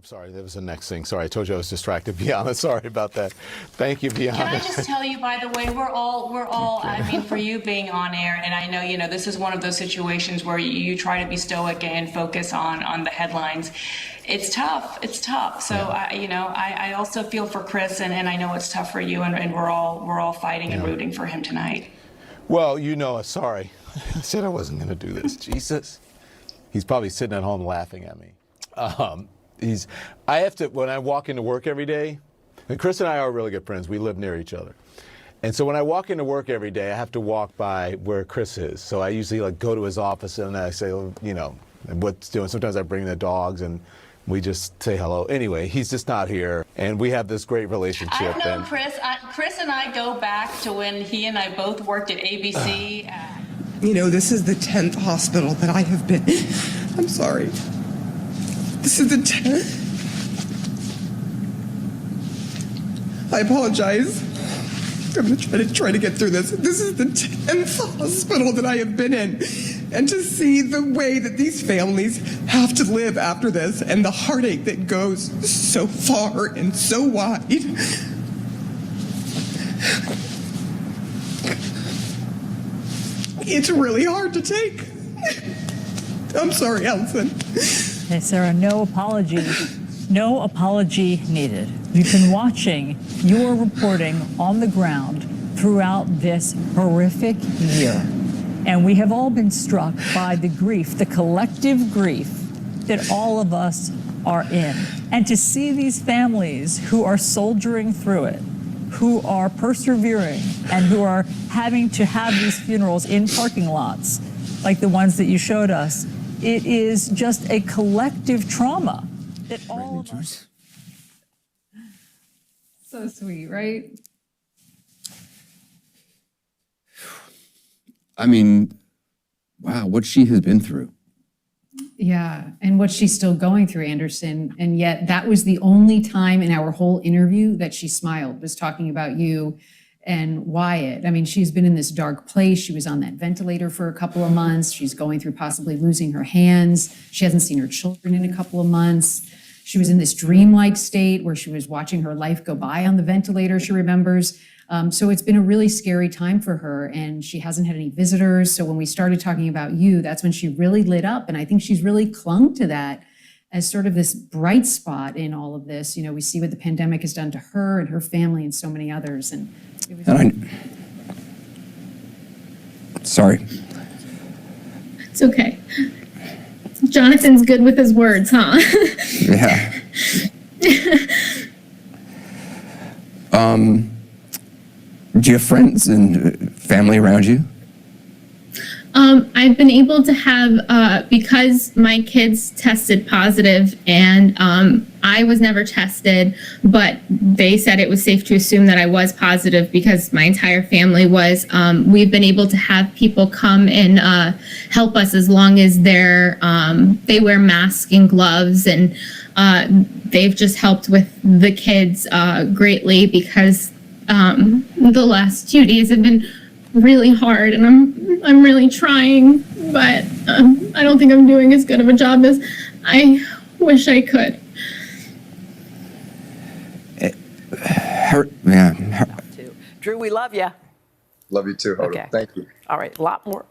sorry, that was the next thing. Sorry, I told you I was distracted. Bianca, sorry about that. Thank you, Bianca. Can I just tell you, by the way, we're all, I mean, for you being on air, and I know, this is one of those situations where you try to be stoic and focus on the headlines. It's tough. It's tough. So, I also feel for Chris, and I know it's tough for you, and we're all fighting and rooting for him tonight. Well, sorry. I said I wasn't going to do this. Jesus. He's probably sitting at home laughing at me. I have to, when I walk into work every day, and Chris and I are really good friends. We live near each other. And so when I walk into work every day, I have to walk by where Chris is. So I usually go to his office and I say, what's doing. Sometimes I bring the dogs and we just say hello. Anyway, he's just not here. And we have this great relationship. I've known Chris. Chris and I go back to when he and I both worked at ABC. This is the 10th hospital that I have been. I'm sorry. This is the 10th. I apologize. I'm going to try to get through this. This is the 10th hospital that I have been in. And to see the way that these families have to live after this and the heartache that goes so far and so wide. It's really hard to take. I'm sorry, Allison. Hey, Sarah, no apology needed. We've been watching your reporting on the ground throughout this horrific year. And we have all been struck by the grief, the collective grief that all of us are in. And to see these families who are soldiering through it, who are persevering, and who are having to have these funerals in parking lots, like the ones that you showed us, it is just a collective trauma that all of us... So sweet, right? I mean, wow, what she has been through. Yeah, and what she's still going through, Anderson. And yet that was the only time in our whole interview that she smiled, was talking about you and Wyatt. I mean, she's been in this dark place. She was on that ventilator for a couple of months. She's going through possibly losing her hands. She hasn't seen her children in a couple of months. She was in this dreamlike state where she was watching her life go by on the ventilator, she remembers. So it's been a really scary time for her, and she hasn't had any visitors. So when we started talking about you, that's when she really lit up. And I think she's really clung to that as sort of this bright spot in all of this. We see what the pandemic has done to her and her family and so many others. And it was... Sorry. It's okay. Jonathan's good with his words, huh? Yeah. Do you have friends and family around you? I've been able to have, because my kids tested positive and I was never tested, but they said it was safe to assume that I was positive because my entire family was. We've been able to have people come and help us as long as they wear masks and gloves, and they've just helped with the kids greatly because the last 2 days have been really hard, and I'm really trying, but I don't think I'm doing as good of a job as I wish I could. Drew, we love you. Love you too, Hoda. Okay. Thank you. All right, a lot more.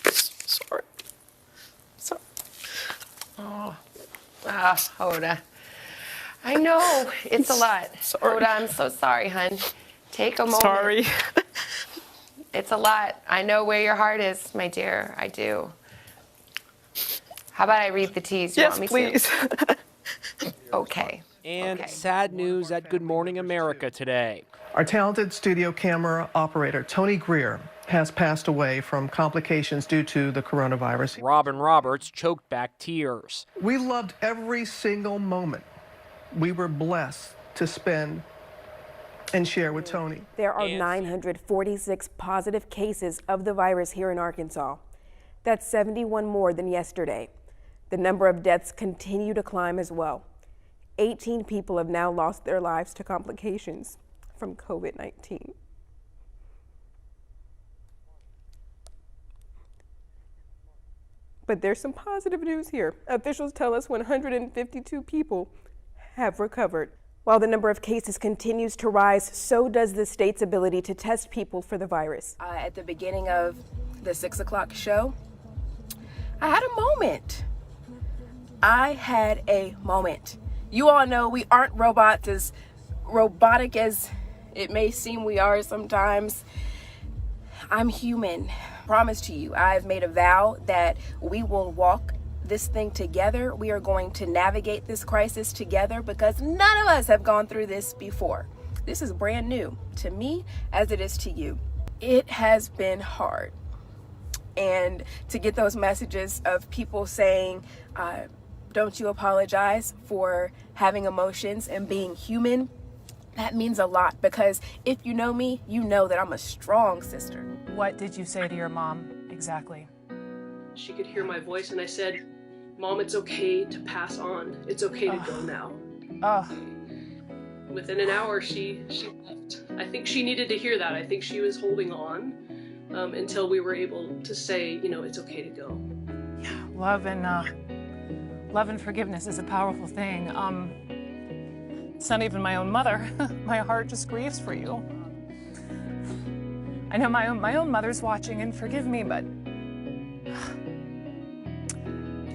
Sorry. Hoda. I know, it's a lot. Sorry. Hoda, I'm so sorry, hun. Take a moment. Sorry. It's a lot. I know where your heart is, my dear. I do. How about I read the teas? You Yes, want me please. to? Okay. And Okay. sad news at Good Morning America today. Our talented studio camera operator, Tony Greer, has passed away from complications due to the coronavirus. Robin Roberts choked back tears. We loved every single moment we were blessed to spend and share with Tony. There are 946 positive cases of the virus here in Arkansas. That's 71 more than yesterday. The number of deaths continue to climb as well. 18 people have now lost their lives to complications from COVID-19. But there's some positive news here. Officials tell us 152 people have recovered. While the number of cases continues to rise, so does the state's ability to test people for the virus. At the beginning of the 6 o'clock show, I had a moment. You all know we aren't robots, as robotic as it may seem we are sometimes. I'm human. Promise to you, I've made a vow that we will walk this thing together. We are going to navigate this crisis together because none of us have gone through this before. This is brand new to me as it is to you. It has been hard. And to get those messages of people saying, don't you apologize for having emotions and being human, that means a lot, because if you know me, you know that I'm a strong sister. What did you say to your mom exactly? She could hear my voice and I said, Mom, it's okay to pass on. It's okay to go now. Within an hour, she left. I think she needed to hear that. I think she was holding on until we were able to say, it's okay to go. Yeah, love and forgiveness is a powerful thing. It's not even my own mother. My heart just grieves for you. I know my own mother's watching, and forgive me, but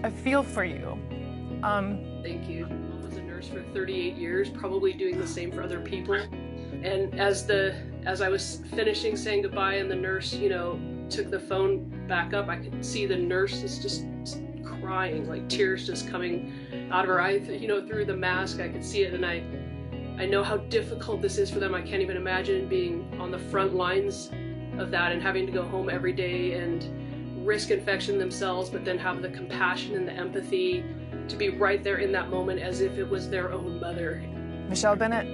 I feel for you. Thank you. Mom was a nurse for 38 years, probably doing the same for other people. And as I was finishing saying goodbye and the nurse, took the phone back up, I could see the nurse is just crying, like tears just coming out of her eyes, through the mask. I could see it, and I know how difficult this is for them. I can't even imagine being on the front lines of that and having to go home every day and risk infection themselves, but then have the compassion and the empathy to be right there in that moment as if it was their own mother. Michelle Bennett,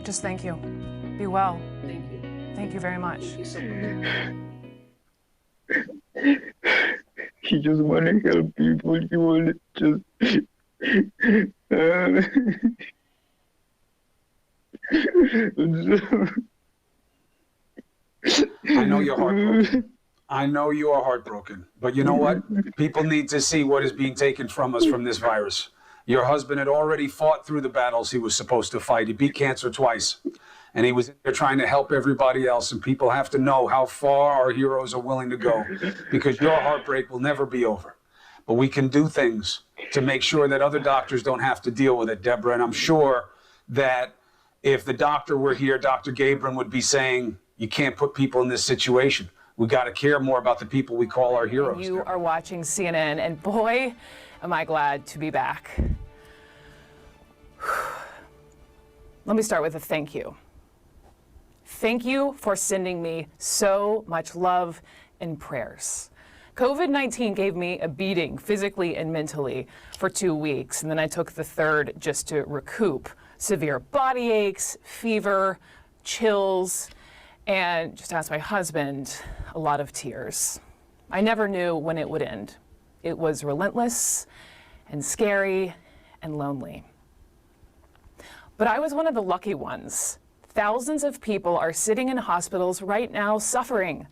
just thank you. Be well. Thank you. Thank you very much. Thank you so much. She just want to help people. She want to just... I know you're heartbroken. I know you are heartbroken. But you know what? People need to see what is being taken from us from this virus. Your husband had already fought through the battles he was supposed to fight. He beat cancer twice. And he was there trying to help everybody else. And people have to know how far our heroes are willing to go, because your heartbreak will never be over. But we can do things to make sure that other doctors don't have to deal with it, Deborah. And I'm sure that if the doctor were here, Dr. Gabrin would be saying, you can't put people in this situation. We got to care more about the people we call our heroes. You are watching CNN, and boy, am I glad to be back. Let me start with a thank you. Thank you for sending me so much love and prayers. COVID-19 gave me a beating physically and mentally for 2 weeks, and then I took the third just to recoup. Severe body aches, fever, chills, and just ask my husband, a lot of tears. I never knew when it would end. It was relentless and scary and lonely. But I was one of the lucky ones. Thousands of people are sitting in hospitals right now suffering.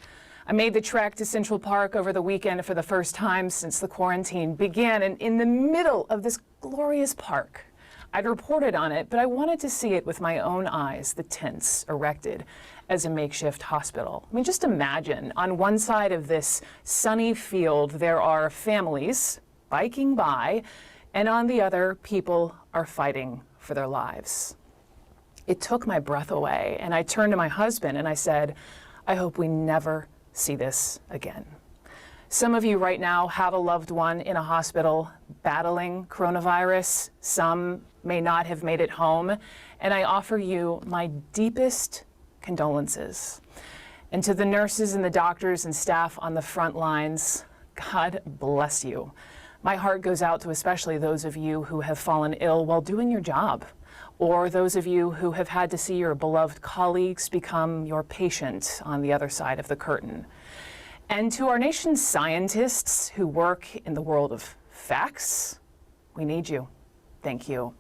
I made the trek to Central Park over the weekend for the first time since the quarantine began, and in the middle of this glorious park, I'd reported on it, but I wanted to see it with my own eyes, the tents erected as a makeshift hospital. I mean, just imagine, on one side of this sunny field, there are families biking by, and on the other, people are fighting for their lives. It took my breath away, and I turned to my husband and I said, I hope we never see this again. Some of you right now have a loved one in a hospital battling coronavirus. Some may not have made it home, and I offer you my deepest condolences. And to the nurses and the doctors and staff on the front lines, God bless you. My heart goes out to especially those of you who have fallen ill while doing your job, or those of you who have had to see your beloved colleagues become your patient on the other side of the curtain. And to our nation's scientists who work in the world of facts, we need you. Thank you.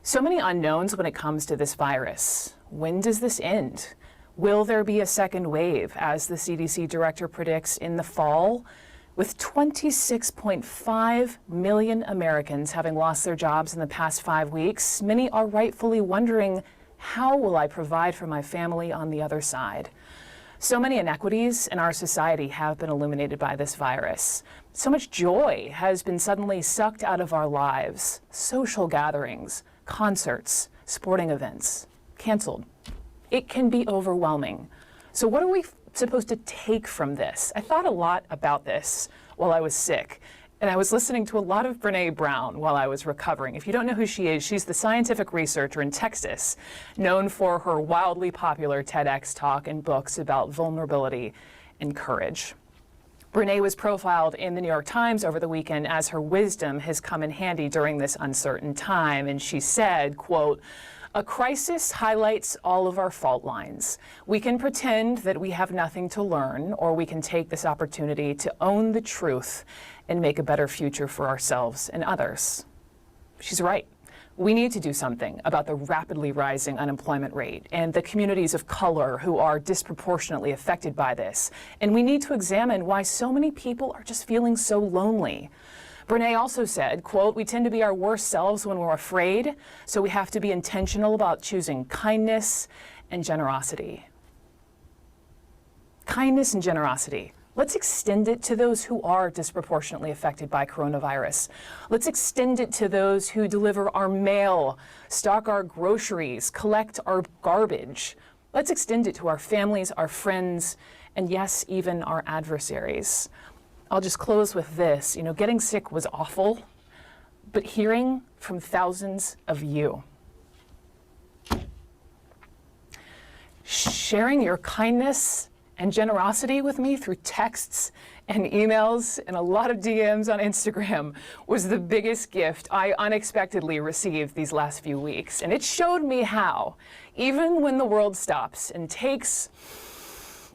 So many unknowns when it comes to this virus. When does this end? Will there be a second wave, as the CDC director predicts, in the fall? With 26.5 million Americans having lost their jobs in the past 5 weeks, many are rightfully wondering, how will I provide for my family on the other side? So many inequities in our society have been illuminated by this virus. So much joy has been suddenly sucked out of our lives. Social gatherings, concerts, sporting events, canceled. It can be overwhelming. So what are we supposed to take from this? I thought a lot about this while I was sick. And I was listening to a lot of Brene Brown while I was recovering. If you don't know who she is, she's the scientific researcher in Texas, known for her wildly popular TEDx talk and books about vulnerability and courage. Brene was profiled in the New York Times over the weekend as her wisdom has come in handy during this uncertain time. And she said, quote, "A crisis highlights all of our fault lines. We can pretend that we have nothing to learn, or we can take this opportunity to own the truth and make a better future for ourselves and others." She's right. We need to do something about the rapidly rising unemployment rate and the communities of color who are disproportionately affected by this. And we need to examine why so many people are just feeling so lonely. Brene also said, quote, "We tend to be our worst selves when we're afraid, so we have to be intentional about choosing kindness and generosity." Kindness and generosity. Let's extend it to those who are disproportionately affected by coronavirus. Let's extend it to those who deliver our mail, stock our groceries, collect our garbage. Let's extend it to our families, our friends, and yes, even our adversaries. I'll just close with this. You know, getting sick was awful, but hearing from thousands of you, sharing your kindness and generosity with me through texts and emails and a lot of DMs on Instagram was the biggest gift I unexpectedly received these last few weeks. And it showed me how, even when the world stops and takes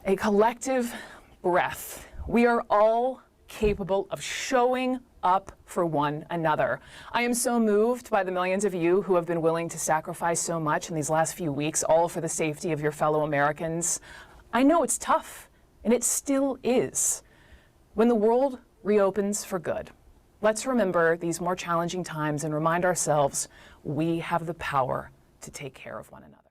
a collective breath, we are all capable of showing up for one another. I am so moved by the millions of you who have been willing to sacrifice so much in these last few weeks, all for the safety of your fellow Americans. I know it's tough, and it still is. When the world reopens for good, let's remember these more challenging times and remind ourselves we have the power to take care of one another.